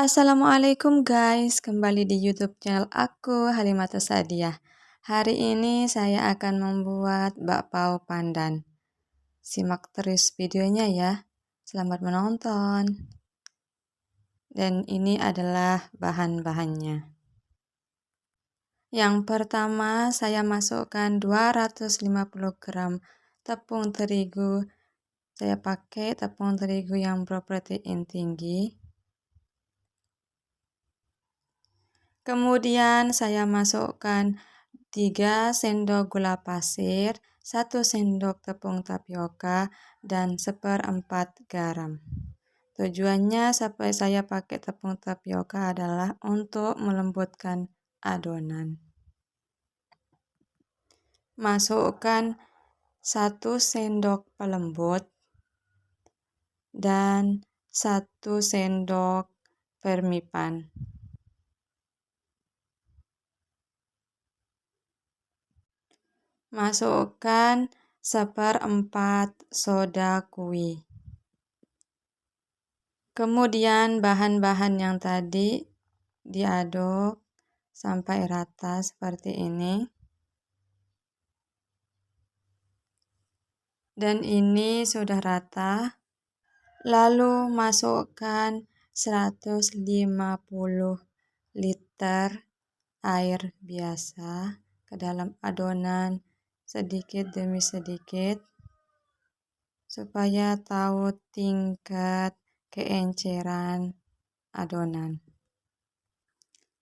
Assalamualaikum guys, kembali di YouTube channel aku, Halimatus Sadiah. Hari ini saya akan membuat bakpao pandan. Simak terus videonya ya. Selamat menonton. Dan ini adalah bahan-bahannya. Yang pertama, saya masukkan 250 gram tepung terigu. Saya pakai tepung terigu yang berprotein tinggi. Kemudian saya masukkan 3 sendok gula pasir, 1 sendok tepung tapioka, dan 1/4 garam. Tujuannya sampai saya pakai tepung tapioka adalah untuk melembutkan adonan. Masukkan 1 sendok pelembut dan 1 sendok vermipan. Masukkan 1/4 soda kue. Kemudian bahan-bahan yang tadi diaduk sampai rata seperti ini. Dan ini sudah rata. Lalu masukkan 150 liter air biasa ke dalam adonan sedikit demi sedikit supaya tahu tingkat keenceran adonan.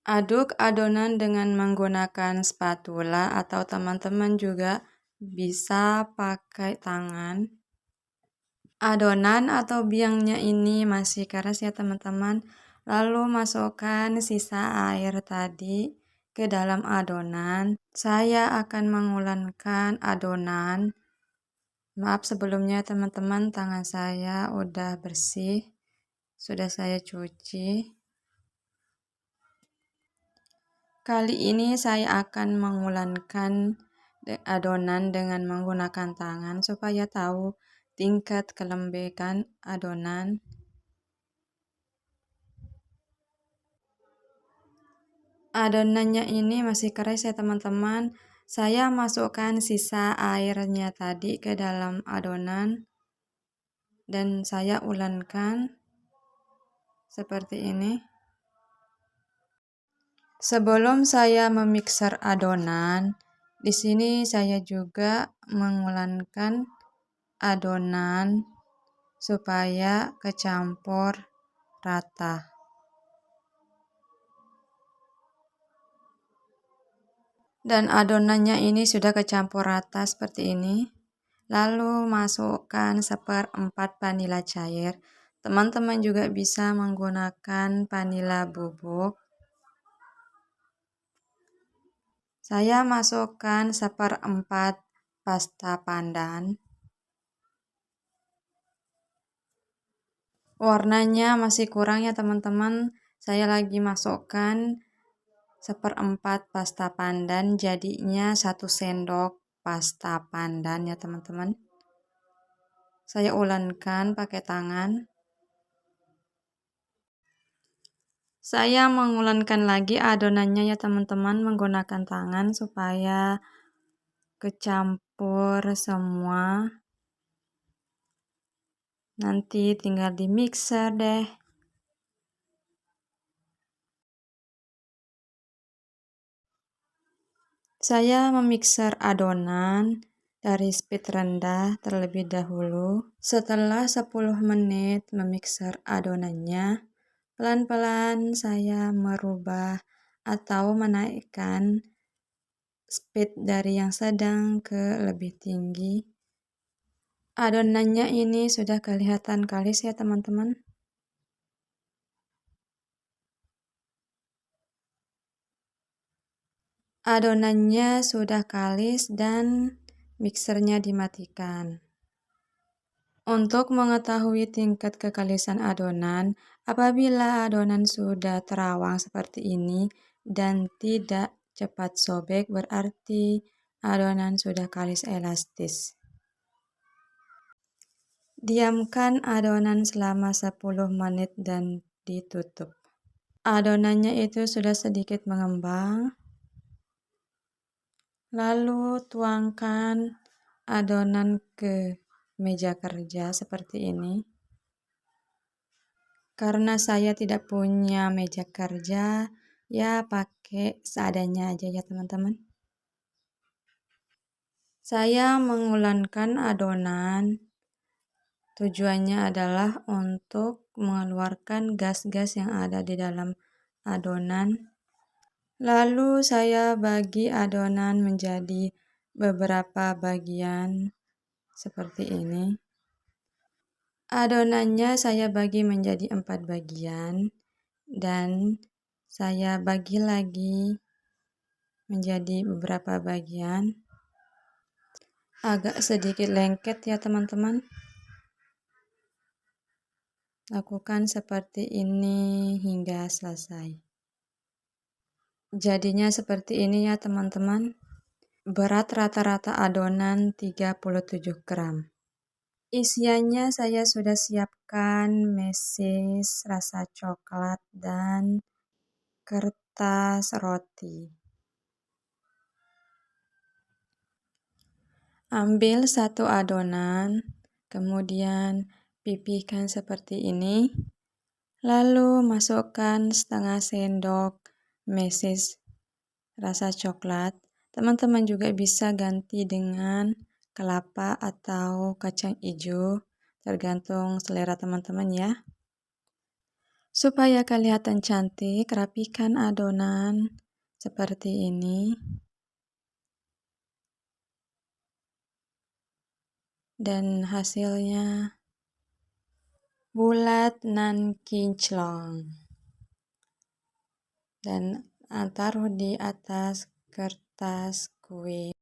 Aduk adonan dengan menggunakan spatula atau teman-teman juga bisa pakai tangan. Adonan atau biangnya ini masih keras ya teman-teman. Lalu masukkan sisa air tadi ke dalam adonan. Saya akan mengulangkan adonan. Maaf sebelumnya teman-teman, tangan saya udah bersih. Sudah saya cuci. Kali ini saya akan mengulangkan adonan dengan menggunakan tangan supaya tahu tingkat kelembapan adonan. Adonannya ini masih keras ya teman-teman. Saya masukkan sisa airnya tadi ke dalam adonan dan saya ulangkan seperti ini. Sebelum saya memixer adonan, di sini saya juga mengulangkan adonan supaya kecampur rata. Dan adonannya ini sudah kecampur rata seperti ini. Lalu masukkan 1/4 vanila cair. Teman-teman juga bisa menggunakan vanila bubuk. Saya masukkan 1/4 pasta pandan. Warnanya masih kurang ya teman-teman. Saya lagi masukkan 1/4 pasta pandan, jadinya 1 sendok pasta pandan ya teman-teman. Saya ulangkan pakai tangan. Saya mengulangkan lagi adonannya ya teman-teman menggunakan tangan supaya kecampur semua. Nanti tinggal di mixer deh. Saya memixer adonan dari speed rendah terlebih dahulu. Setelah 10 menit memixer adonannya, pelan-pelan saya merubah atau menaikkan speed dari yang sedang ke lebih tinggi. Adonannya ini sudah kelihatan kalis ya teman-teman. Adonannya sudah kalis dan mixernya dimatikan. Untuk mengetahui tingkat kekalisan adonan, apabila adonan sudah terawang seperti ini dan tidak cepat sobek, berarti adonan sudah kalis elastis. Diamkan adonan selama 10 menit dan ditutup. adonannya itu sudah sedikit mengembang, lalu tuangkan adonan ke meja kerja seperti ini. Karena saya tidak punya meja kerja, ya pakai seadanya aja ya teman-teman. Saya mengulangkan adonan, tujuannya adalah untuk mengeluarkan gas-gas yang ada di dalam adonan. Lalu saya bagi adonan menjadi beberapa bagian seperti ini. Adonannya saya bagi menjadi 4 bagian dan saya bagi lagi menjadi beberapa bagian. Agak sedikit lengket ya teman-teman. Lakukan seperti ini hingga selesai. Jadinya seperti ini ya teman-teman. Berat rata-rata adonan 37 gram. Isiannya saya sudah siapkan meses rasa coklat dan kertas roti. Ambil satu adonan, kemudian pipihkan seperti ini. Lalu masukkan setengah sendok meses rasa coklat. Teman-teman juga bisa ganti dengan kelapa atau kacang hijau, tergantung selera teman-teman ya. Supaya kelihatan cantik, rapikan adonan seperti ini. Dan hasilnya bulat nan kinclong. Dan taruh di atas kertas kue.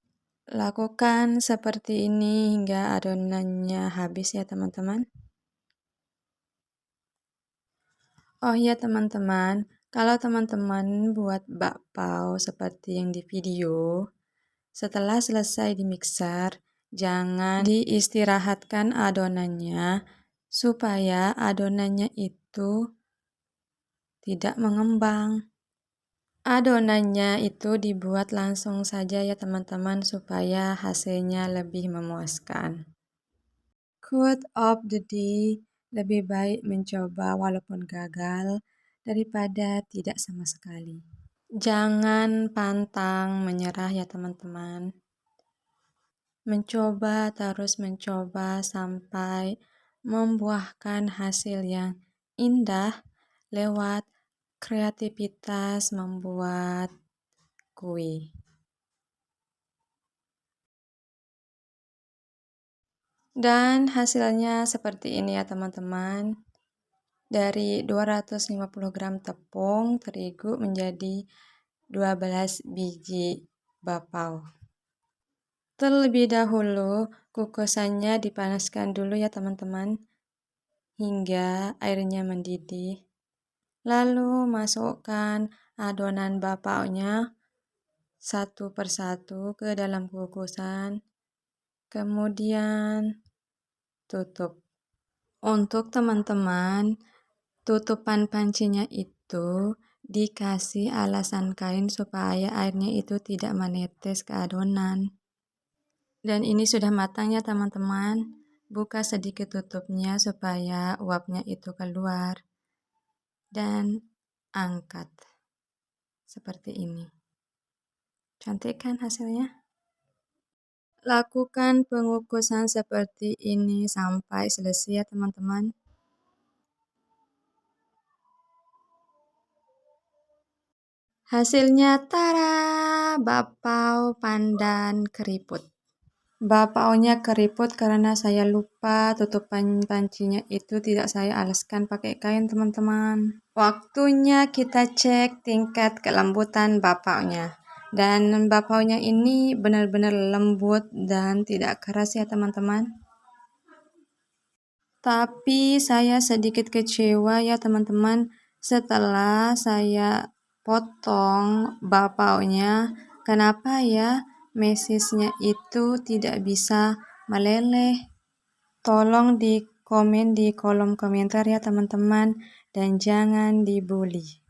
Lakukan seperti ini hingga adonannya habis ya teman-teman. Oh ya teman-teman, kalau teman-teman buat bakpao seperti yang di video, setelah selesai di mixer, jangan diistirahatkan adonannya supaya adonannya itu tidak mengembang. Adonannya itu dibuat langsung saja ya teman-teman supaya hasilnya lebih memuaskan. Quote of the day, lebih baik mencoba walaupun gagal daripada tidak sama sekali. Jangan pantang menyerah ya teman-teman. Mencoba terus mencoba sampai membuahkan hasil yang indah lewat kreativitas membuat kue. Dan hasilnya seperti ini ya teman-teman. Dari 250 gram tepung terigu menjadi 12 biji bakpao. Terlebih dahulu kukusannya dipanaskan dulu ya teman-teman hingga airnya mendidih. Lalu masukkan adonan bakpaonya satu persatu ke dalam kukusan. Kemudian tutup. Untuk teman-teman, tutupan pancinya itu dikasih alasan kain supaya airnya itu tidak menetes ke adonan. Dan ini sudah matang ya teman-teman. Buka sedikit tutupnya supaya uapnya itu keluar. Dan angkat. Seperti ini. Cantik kan hasilnya? Lakukan pengukusan seperti ini sampai selesai ya teman-teman. Hasilnya tara, bakpao pandan keriput. Bakpaonya keriput karena saya lupa tutupan pancinya itu tidak saya alaskan pakai kain teman-teman. Waktunya kita cek tingkat kelembutan bakpaonya. Dan bakpaonya ini benar-benar lembut dan tidak keras ya teman-teman. Tapi saya sedikit kecewa ya teman-teman setelah saya potong bakpaonya. Kenapa ya mesesnya itu tidak bisa meleleh? Tolong di komen di kolom komentar ya teman-teman dan jangan dibully.